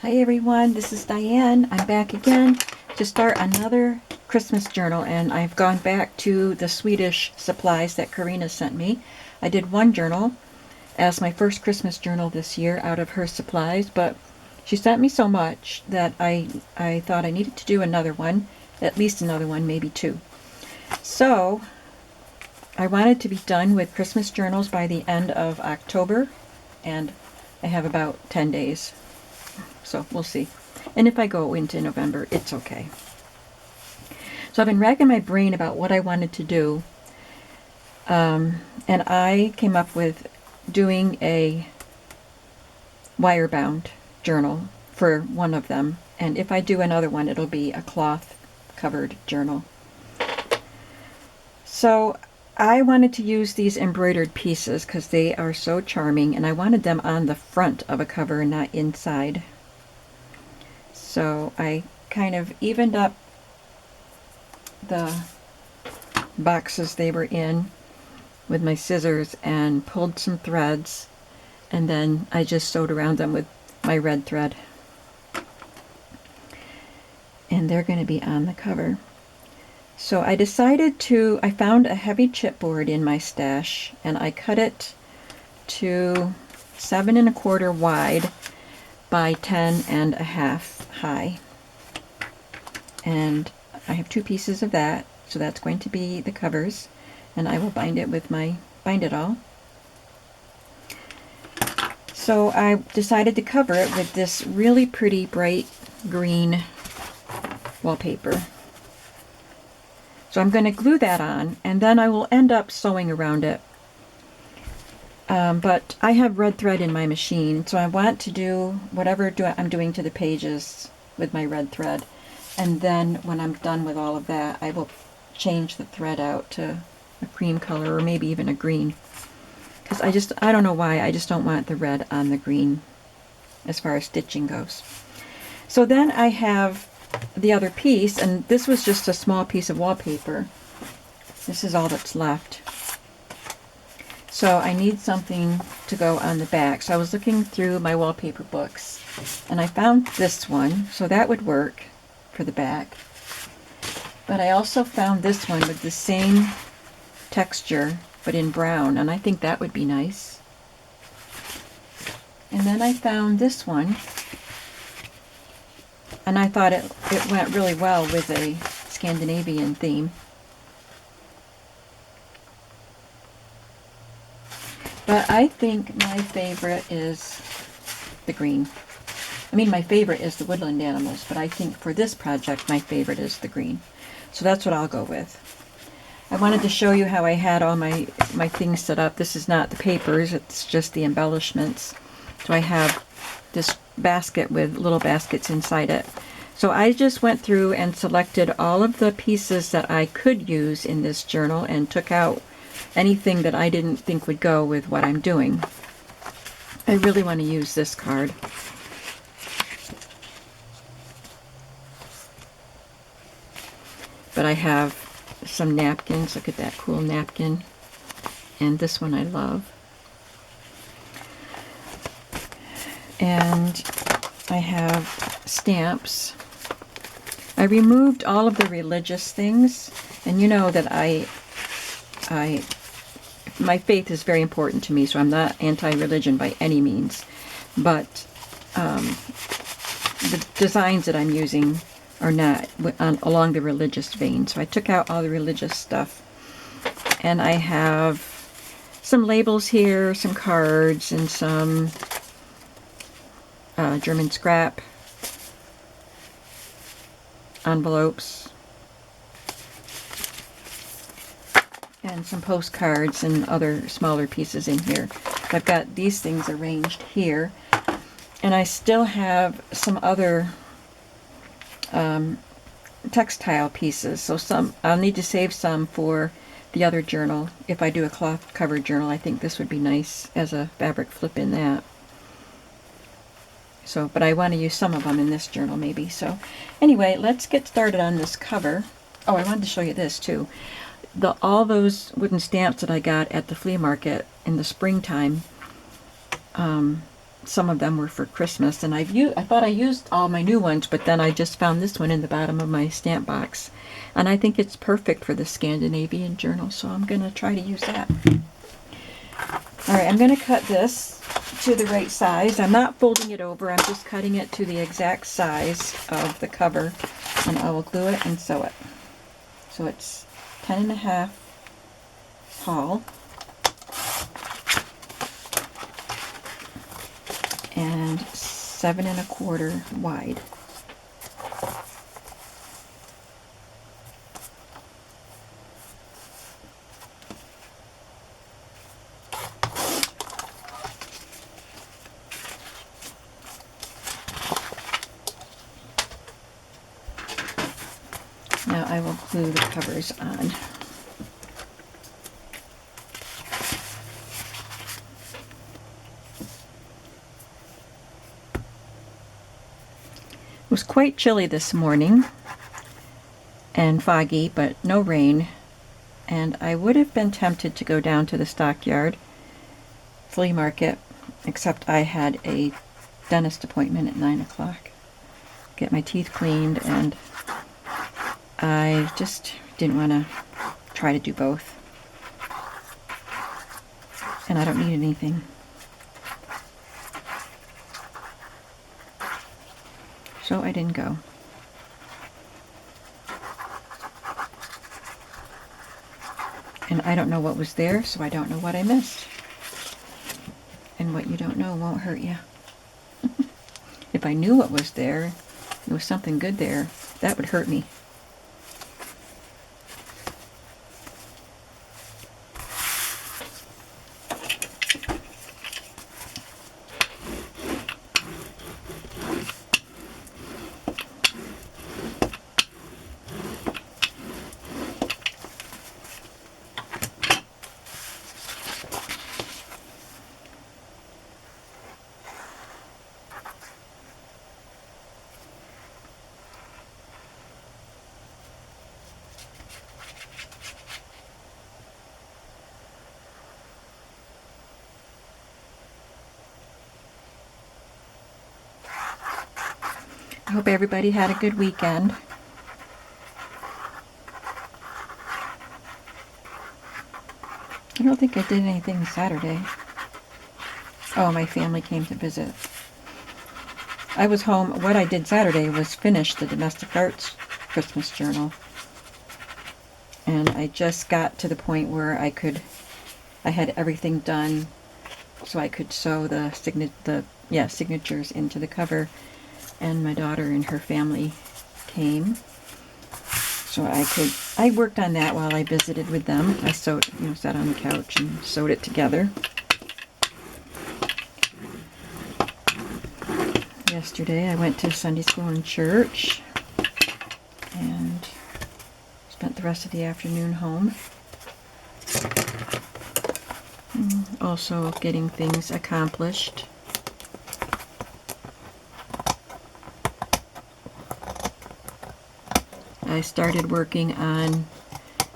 Hi everyone, this is Diane. I'm back again to start another Christmas journal, and I've gone back to the Swedish supplies that Carina sent me. I did one journal as my first Christmas journal this year out of her supplies, but she sent me so much that I thought I needed to do another one, at least another one, maybe two. So I wanted to be done with Christmas journals by the end of October, and I have about 10 days. So we'll see. And if I go into November, it's okay. So I've been racking my brain about what I wanted to do. And I came up with doing a wire-bound journal for one of them. And if I do another one, it'll be a cloth-covered journal. So I wanted to use these embroidered pieces because they are so charming, and I wanted them on the front of a cover, not inside. So I kind of evened up the boxes they were in with my scissors and pulled some threads, and then I just sewed around them with my red thread. And they're going to be on the cover. So I found a heavy chipboard in my stash, and I cut it to 7 1/4 wide by 10 1/2 high. And I have 2 pieces of that, so that's going to be the covers, and I will bind it all. So I decided to cover it with this really pretty bright green wallpaper. So I'm going to glue that on, and then I will end up sewing around it. But I have red thread in my machine, so I want to do whatever I'm doing to the pages with my red thread. And then when I'm done with all of that, I will change the thread out to a cream color or maybe even a green. Because I don't know why, I just don't want the red on the green as far as stitching goes. So then I have the other piece, and this was just a small piece of wallpaper. This is all that's left. So I need something to go on the back. So I was looking through my wallpaper books, and I found this one, so that would work for the back. But I also found this one with the same texture, but in brown, and I think that would be nice. And then I found this one, and I thought it went really well with a Scandinavian theme. But I think my favorite is the green. I mean, my favorite is the woodland animals, but I think for this project, my favorite is the green. So that's what I'll go with. I wanted to show you how I had all my things set up. This is not the papers, it's just the embellishments. So I have this basket with little baskets inside it. So I just went through and selected all of the pieces that I could use in this journal and took out anything that I didn't think would go with what I'm doing. I really want to use this card. But I have some napkins. Look at that cool napkin. And this one I love. And I have stamps. I removed all of the religious things, and you know that my faith is very important to me, so I'm not anti-religion by any means, but the designs that I'm using are not along the religious vein, so I took out all the religious stuff. And I have some labels here, some cards, and some German scrap envelopes, and some postcards and other smaller pieces in here. I've got these things arranged here, and I still have some other textile pieces, so I'll need to save some for the other journal. If I do a cloth covered journal, I think this would be nice as a fabric flip in that. So, but I want to use some of them in this journal maybe. So anyway, let's get started on this cover. Oh, I wanted to show you this too. All those wooden stamps that I got at the flea market in the springtime some of them were for Christmas, and I thought I used all my new ones, but then I just found this one in the bottom of my stamp box, and I think it's perfect for the Scandinavian journal, so I'm going to try to use that. All right, I'm going to cut this to the right size. I'm not folding it over, I'm just cutting it to the exact size of the cover, and I will glue it and sew it. So it's 10.5 tall and 7.25 wide. Now I will glue the covers on. It was quite chilly this morning and foggy, but no rain, and I would have been tempted to go down to the stockyard flea market, except I had a dentist appointment at 9 o'clock. Get my teeth cleaned, and I just didn't want to try to do both. And I don't need anything. So I didn't go. And I don't know what was there, so I don't know what I missed. And what you don't know won't hurt you. If I knew what was there, there was something good there, that would hurt me. I hope everybody had a good weekend. I don't think I did anything Saturday. Oh, my family came to visit. I was home. What I did Saturday was finish the Domestic Arts Christmas Journal. And I just got to the point where I had everything done so I could sew the signatures into the cover. And my daughter and her family came, so I worked on that while I visited with them. I sat on the couch and sewed it together. Yesterday I went to Sunday school and church and spent the rest of the afternoon home. Also getting things accomplished. I started working on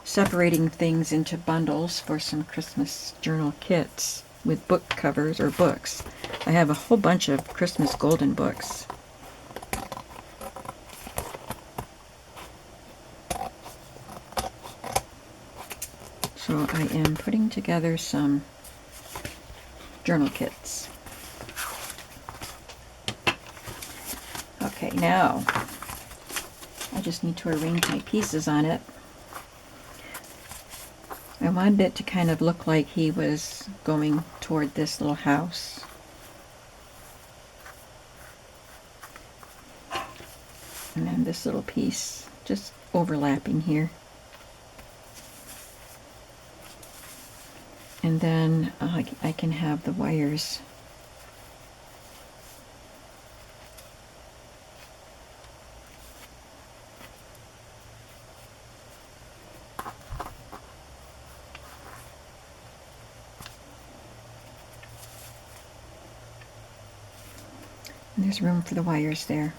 separating things into bundles for some Christmas journal kits with book covers or books. I have a whole bunch of Christmas golden books. So I am putting together some journal kits. Okay, now I just need to arrange my pieces on it. I wanted it to kind of look like he was going toward this little house. And then this little piece just overlapping here. And then I can have the wires and there's room for the wires there.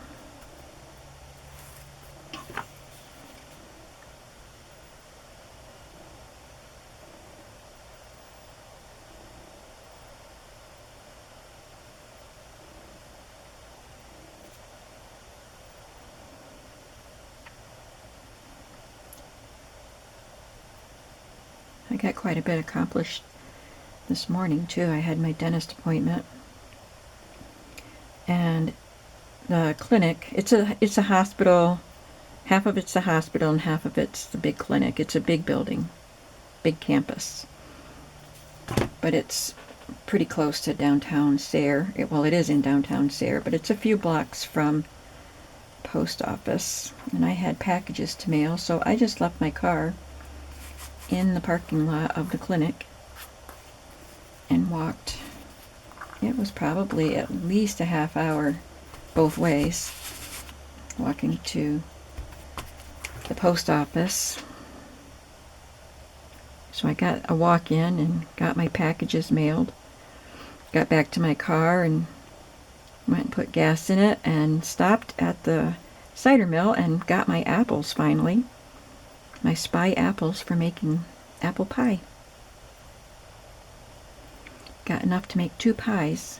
I got quite a bit accomplished this morning too. I had my dentist appointment, and the clinic, it's a hospital. Half of it's the hospital and half of it's the big clinic. It's a big building, big campus, but it's pretty close to downtown Sayre. Well, it is in downtown Sayre, but it's a few blocks from post office, and I had packages to mail, so I just left my car in the parking lot of the clinic and walked. It was probably at least a half hour both ways, walking to the post office. So I got a walk in and got my packages mailed. Got back to my car and went and put gas in it and stopped at the cider mill and got my apples finally. My spy apples for making apple pie. Got enough to make 2 pies.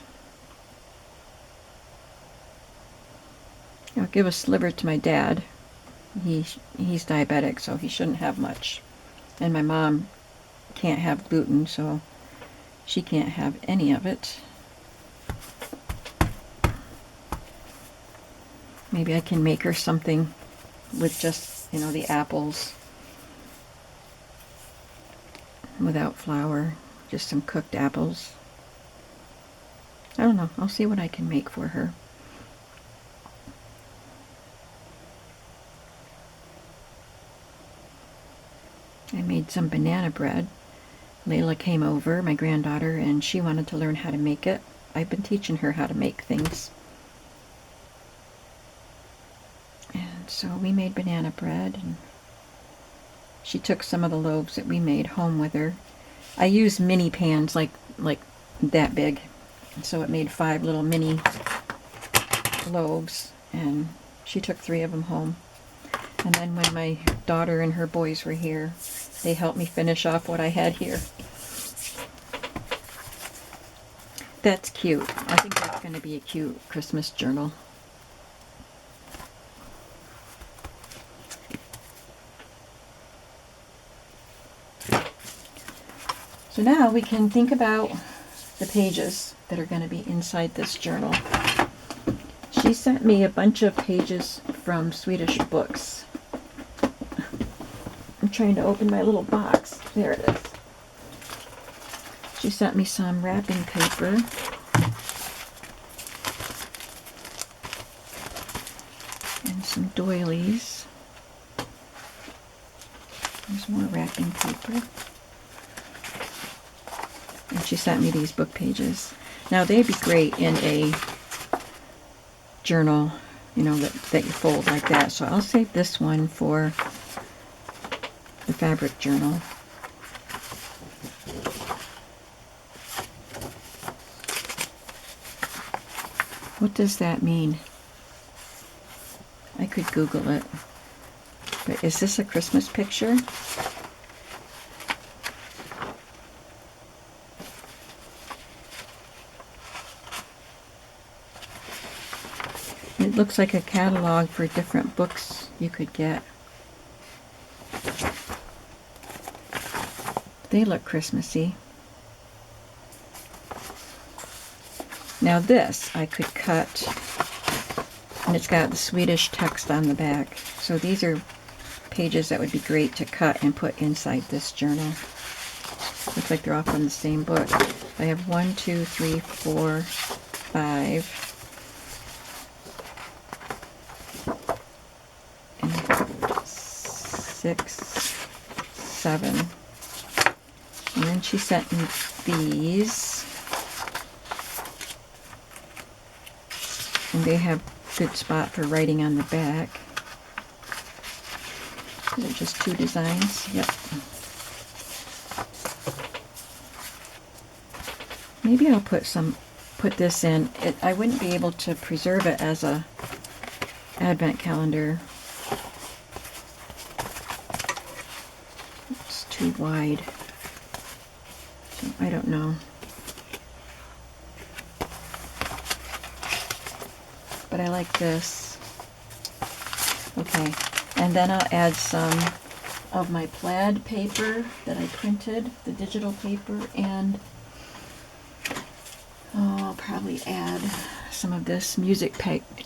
I'll give a sliver to my dad. He's diabetic, so he shouldn't have much. And my mom can't have gluten, so she can't have any of it. Maybe I can make her something with just, the apples without flour, just some cooked apples. I don't know. I'll see what I can make for her. I made some banana bread. Layla came over, my granddaughter, and she wanted to learn how to make it. I've been teaching her how to make things. And so we made banana bread, and she took some of the loaves that we made home with her. I used mini pans like that big, and so it made 5 little mini loaves, and she took 3 of them home. And then when my daughter and her boys were here, they helped me finish off what I had here. That's cute. I think that's going to be a cute Christmas journal. So now we can think about the pages that are going to be inside this journal. She sent me a bunch of pages from Swedish books. I'm trying to open my little box. There it is. She sent me some wrapping paper. And some doilies. There's more wrapping paper. And she sent me these book pages. Now they'd be great in a journal, that you fold like that. So I'll save this one for the fabric journal. What does that mean? I could Google it. But is this a Christmas picture? It looks like a catalog for different books you could get. They look Christmassy. Now this I could cut, and it's got the Swedish text on the back. So these are pages that would be great to cut and put inside this journal. Looks like they're all from the same book. I have 1, 2, 3, 4, 5. And 6, 7. And then she sent me these. And they have good spot for writing on the back. These are just 2 designs. Yep. Maybe I'll put this in. I wouldn't be able to preserve it as a advent calendar. It's too wide. So I don't know. But I like this. Okay, and then I'll add some of my plaid paper that I printed, the digital paper, and I'll probably add some of this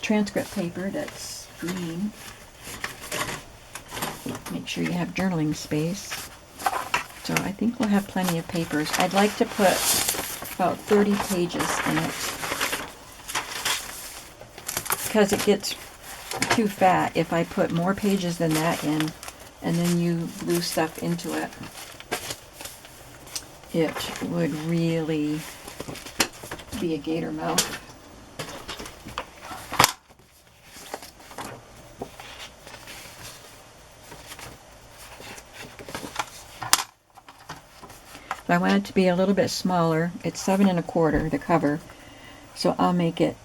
transcript paper that's green. Make sure you have journaling space. So I think we'll have plenty of papers. I'd like to put about 30 pages in it because it gets too fat if I put more pages than that in and then you glue stuff into it. It would really be a gator mouth. I want it to be a little bit smaller. It's 7 1/4, the cover, so I'll make it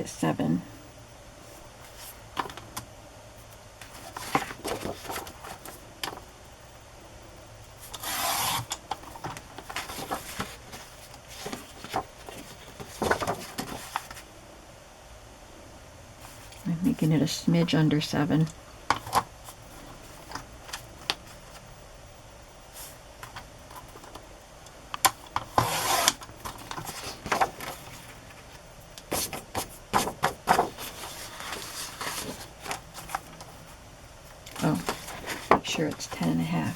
7. I'm making it a smidge under 7. Oh, make sure it's 10 1/2.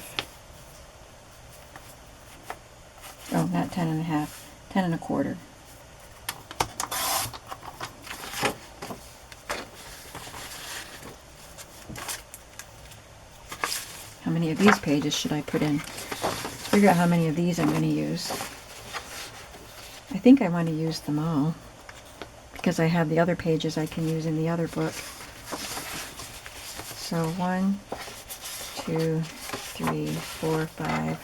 Oh, not 10 1/2, 10 1/4. How many of these pages should I put in? Let's figure out how many of these I'm going to use. I think I want to use them all because I have the other pages I can use in the other book. So 1, 2, 3, 4, 5.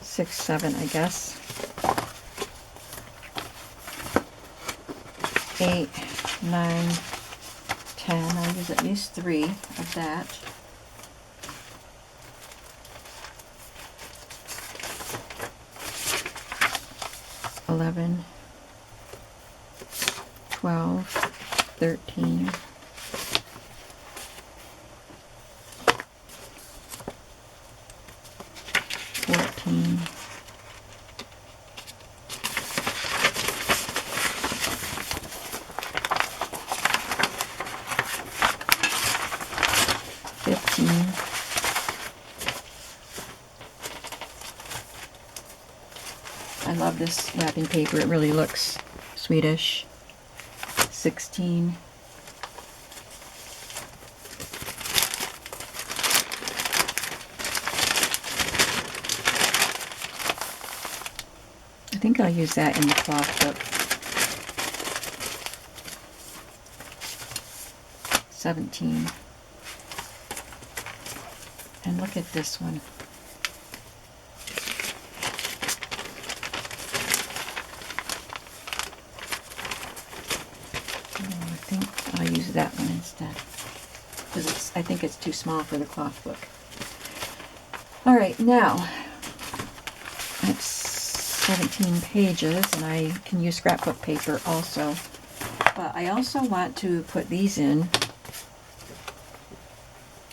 6, 7, I guess. 8, 9, 10. I'll use at least 3 of that. 11, 12, 13, 14, 15, I love this wrapping paper. It really looks Swedish. 16. 'I think I'll use that in the cloth book. 17. And look at this one. I'll use that one instead because I think it's too small for the cloth book. All right, now it's 17 pages and I can use scrapbook paper also, but I also want to put these in.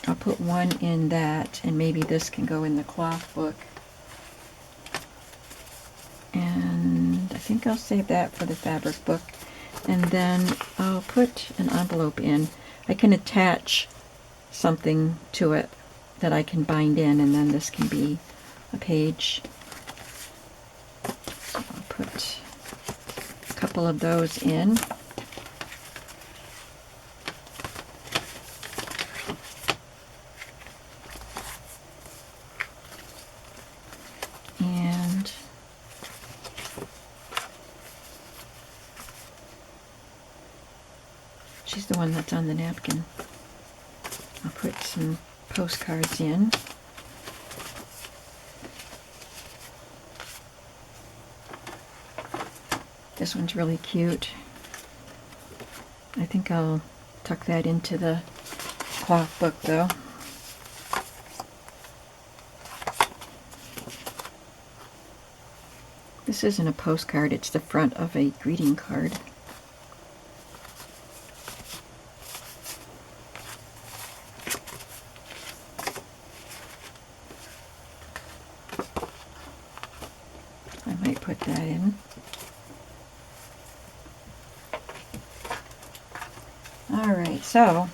I'll put one in that and maybe this can go in the cloth book, and I think I'll save that for the fabric book. And then I'll put an envelope in. I can attach something to it that I can bind in, and then this can be a page. So I'll put a couple of those in. And she's the one that's on the napkin. I'll put some postcards in. This one's really cute. I think I'll tuck that into the cloth book though. This isn't a postcard, it's the front of a greeting card. I might put that in. Alright, so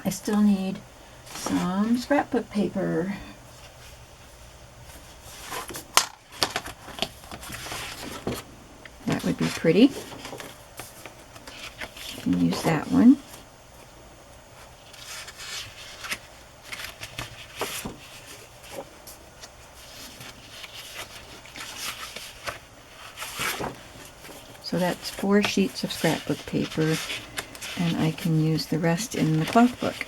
I still need some scrapbook paper. That would be pretty. I can use that one. So that's 4 sheets of scrapbook paper, and I can use the rest in the cloth book.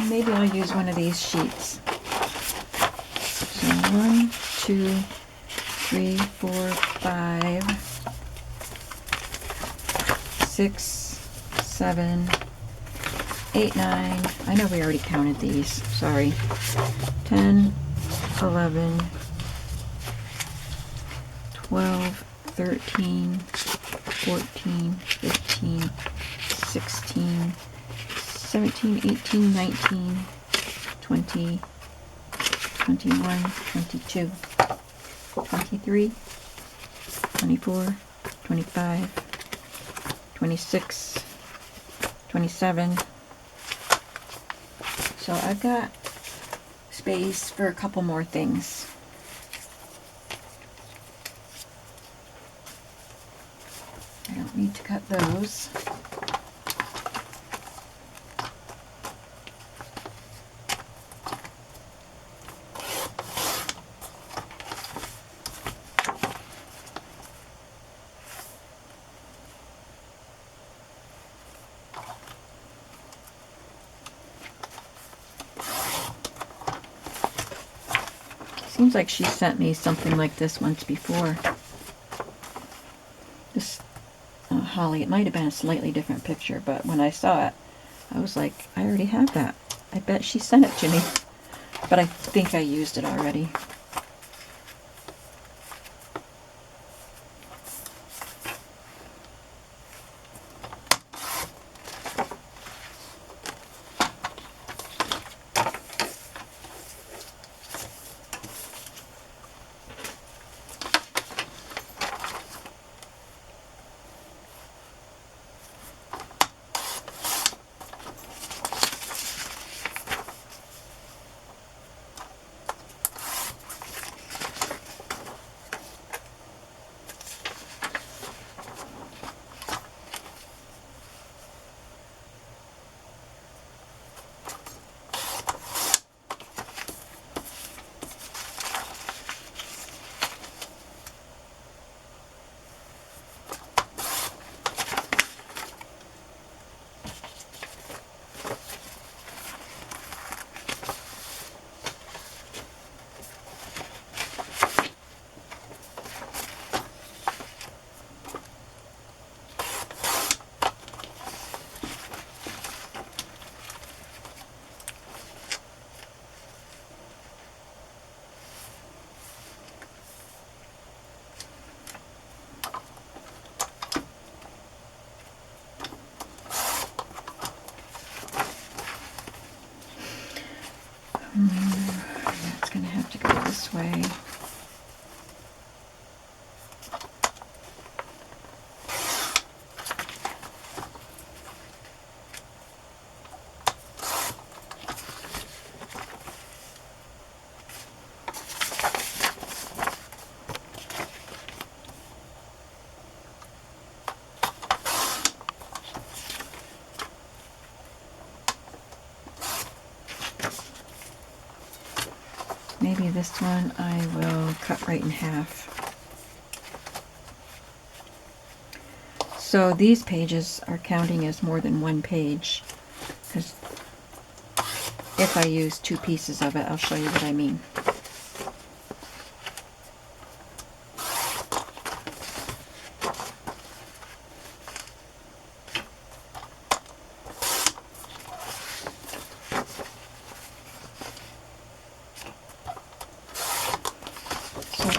Maybe I'll use one of these sheets. So 1, 2, 3, 4, 5, 6, 7, 8, 9. I know we already counted these. Sorry. 10, 11, 12, 13, 14, 15, 16, 17, 18, 19, 20, 21, 22, 23, 24, 25, 26, 27. So I've got space for a couple more things. I don't need to cut those. Seems like she sent me something like this once before. This holly, it might have been a slightly different picture, but when I saw it, I was like, I already have that. I bet she sent it to me. But I think I used it already. That's going to have to go this way. Maybe this one I will cut right in half. So these pages are counting as more than one page, because if I use 2 pieces of it, I'll show you what I mean.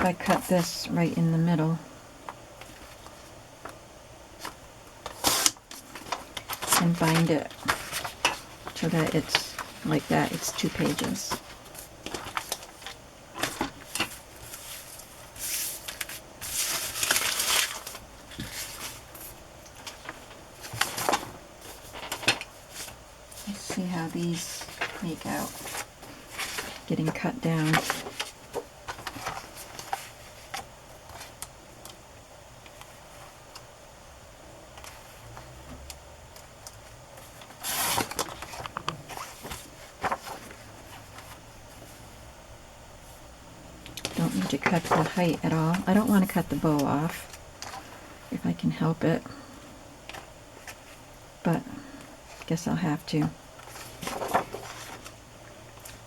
I cut this right in the middle and bind it so that it's like that. It's 2 pages. Let's see how these make out getting cut down. Don't need to cut the height at all. I don't want to cut the bow off if I can help it, but I guess I'll have to,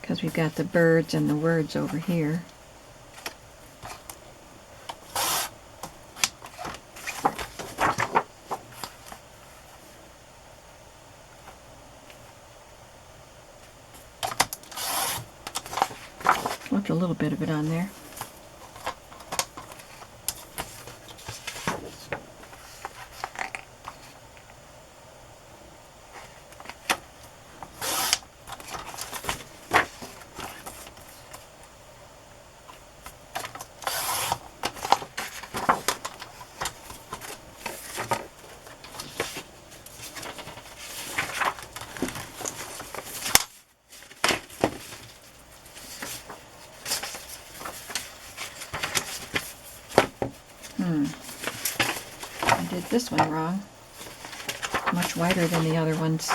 because we've got the birds and the words over here. Left a little bit of it on there. I did this one wrong. Much wider than the other ones.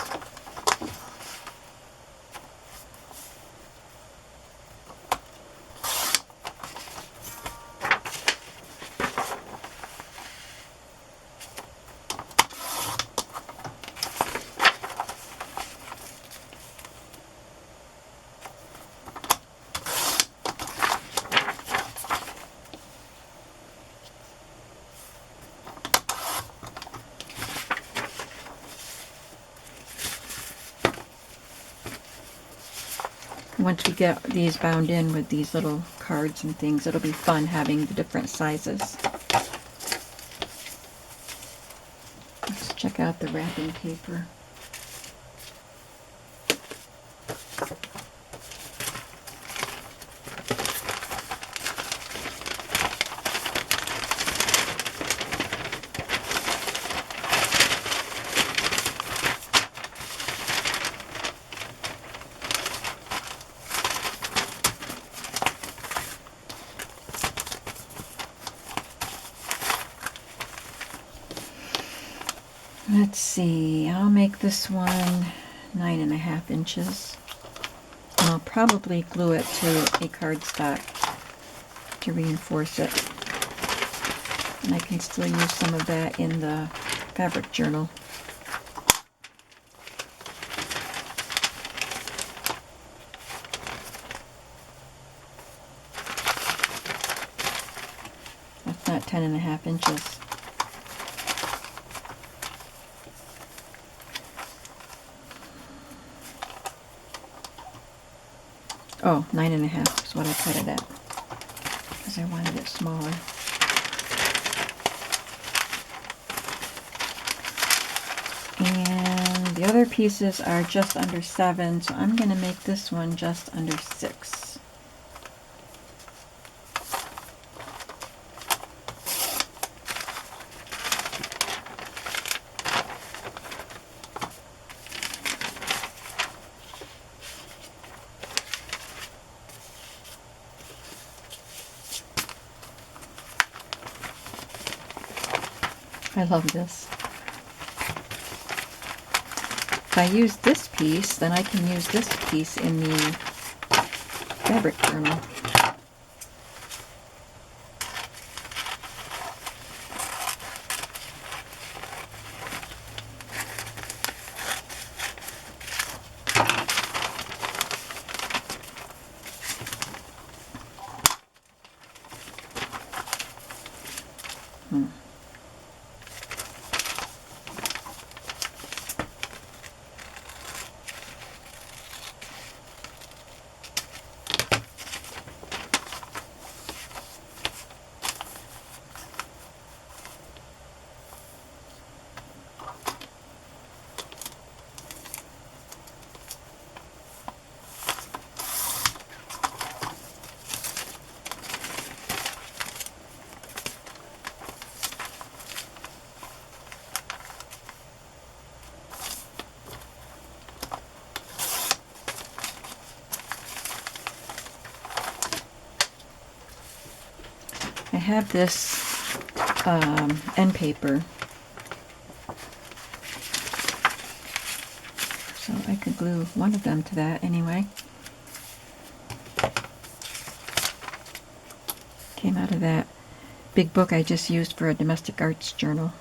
Once we get these bound in with these little cards and things, it'll be fun having the different sizes. Let's check out the wrapping paper. Let's see, I'll make this one 9.5 inches. And I'll probably glue it to a cardstock to reinforce it. And I can still use some of that in the fabric journal. That's not 10.5 inches. Oh, 9.5 is what I cut it at, because I wanted it smaller. And the other pieces are just under 7, so I'm going to make this one just under 6. I love this. If I use this piece, then I can use this piece in the fabric journal. have this end paper, so I could glue one of them to that anyway. Came out of that big book I just used for a domestic arts journal.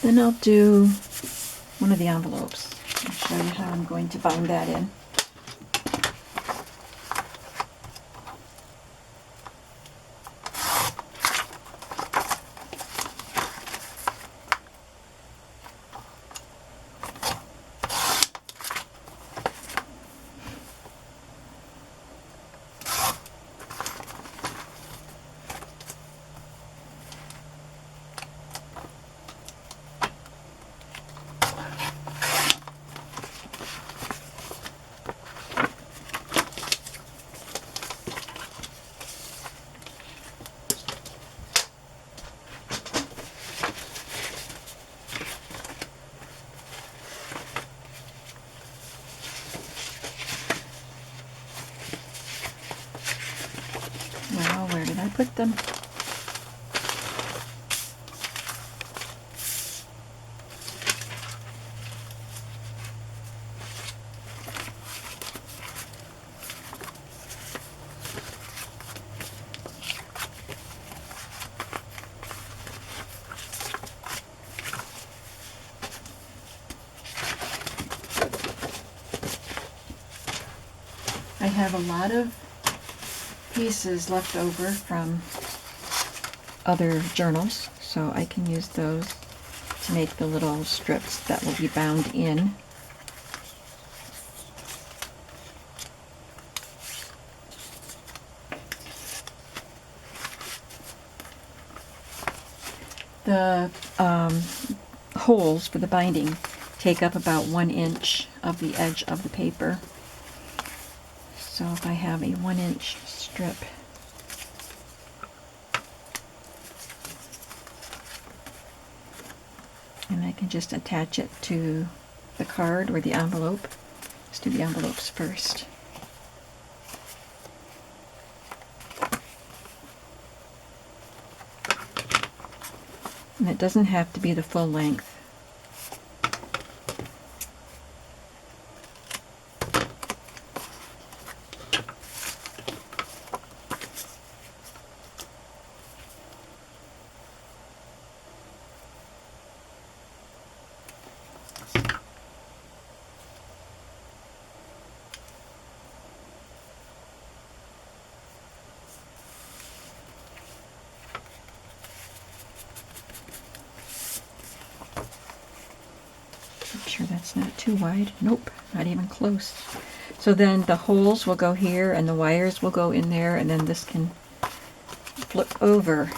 Then I'll do one of the envelopes. I'll show you how I'm going to bind that in. Well, where did I put them? I have a lot of pieces left over from other journals, so I can use those to make the little strips that will be bound in. The holes for the binding take up about 1 inch of the edge of the paper. So if I have a 1-inch strip, and I can just attach it to the card or the envelope. Let's do the envelopes first. And it doesn't have to be the full length. Make sure that's not too wide. Nope, not even close. So then the holes will go here and the wires will go in there, and then this can flip over.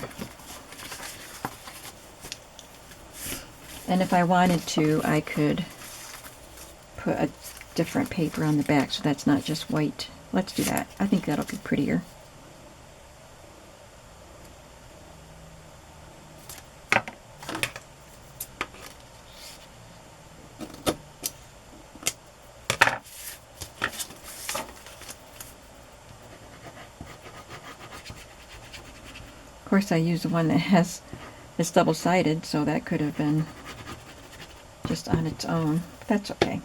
And if I wanted to, I could put a different paper on the back so that's not just white. Let's do that. I think that'll be prettier. Of course, I used the one that it's double-sided, so that could have been just on its own. But that's okay.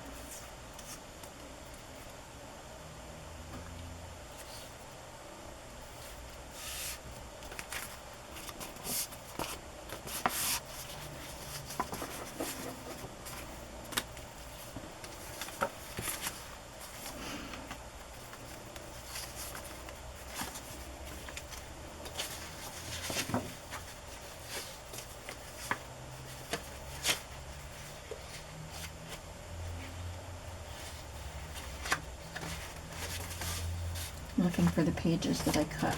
looking for the pages that I cut.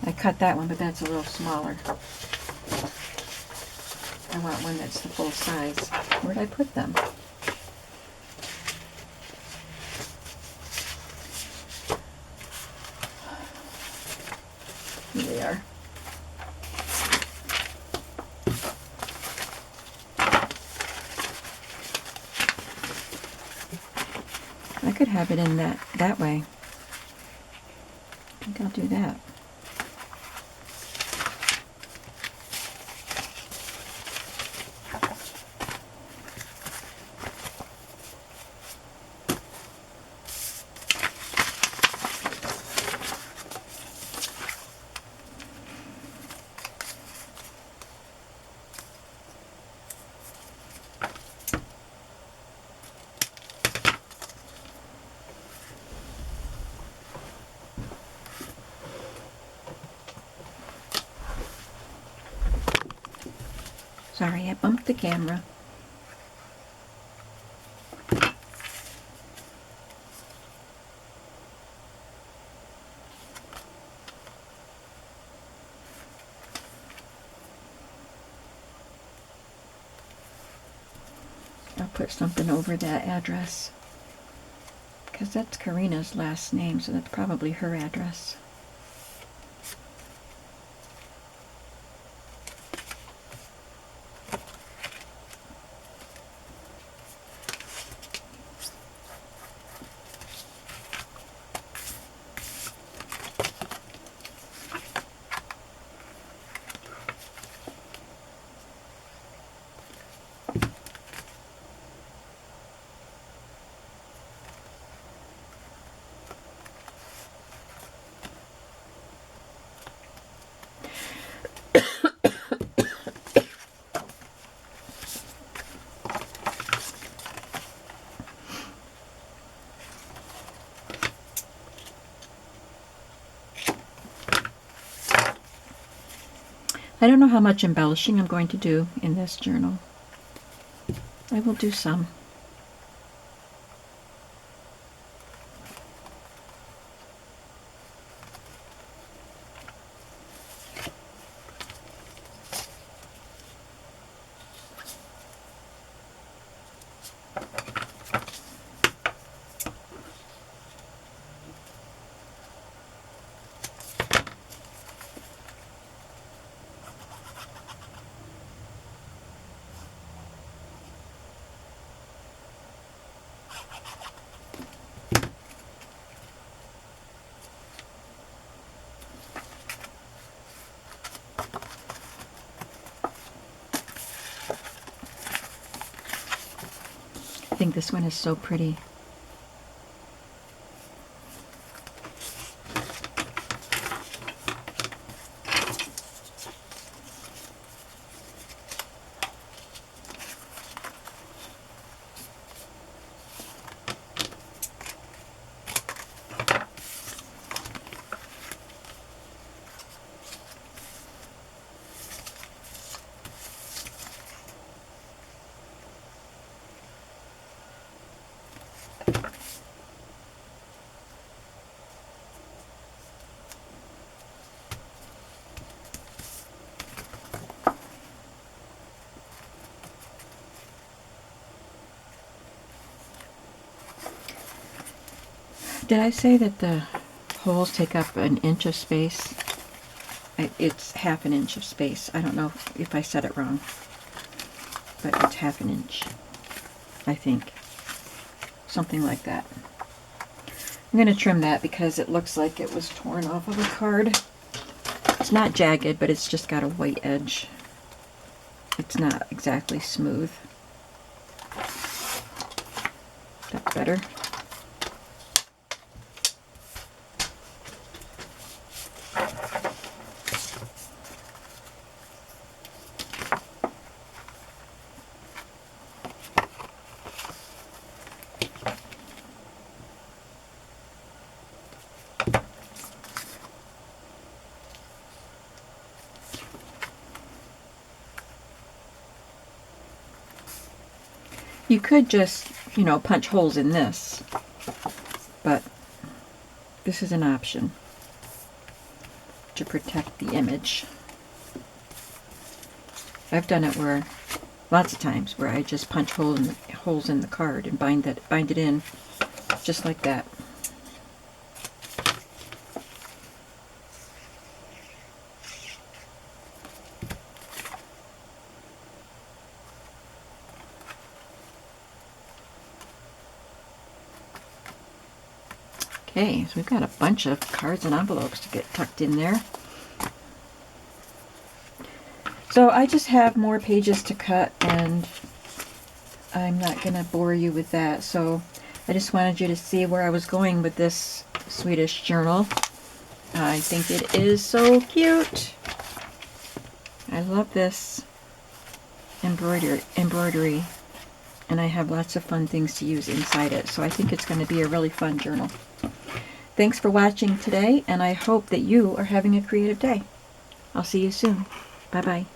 I cut that one, but that's a little smaller. I want one that's the full size. Where'd I put them? Here they are. I could have it in that way. I think I'll do that. Sorry, I bumped the camera. I'll put something over that address, because that's Carina's last name, so that's probably her address. I don't know how much embellishing I'm going to do in this journal. I will do some. I think this one is so pretty. Did I say that the holes take up an inch of space? It's half an inch of space. I don't know if I said it wrong, but it's half an inch, I think. Something like that. I'm going to trim that because it looks like it was torn off of a card. It's not jagged, but it's just got a white edge. It's not exactly smooth. That's better. You could just, punch holes in this, but this is an option to protect the image. I've done it lots of times where I just punch holes in the card and bind it in just like that. Okay, so we've got a bunch of cards and envelopes to get tucked in there. So I just have more pages to cut, and I'm not going to bore you with that. So I just wanted you to see where I was going with this Swedish journal. I think it is so cute. I love this embroidery, and I have lots of fun things to use inside it. So I think it's going to be a really fun journal. Thanks for watching today, and I hope that you are having a creative day. I'll see you soon. Bye-bye.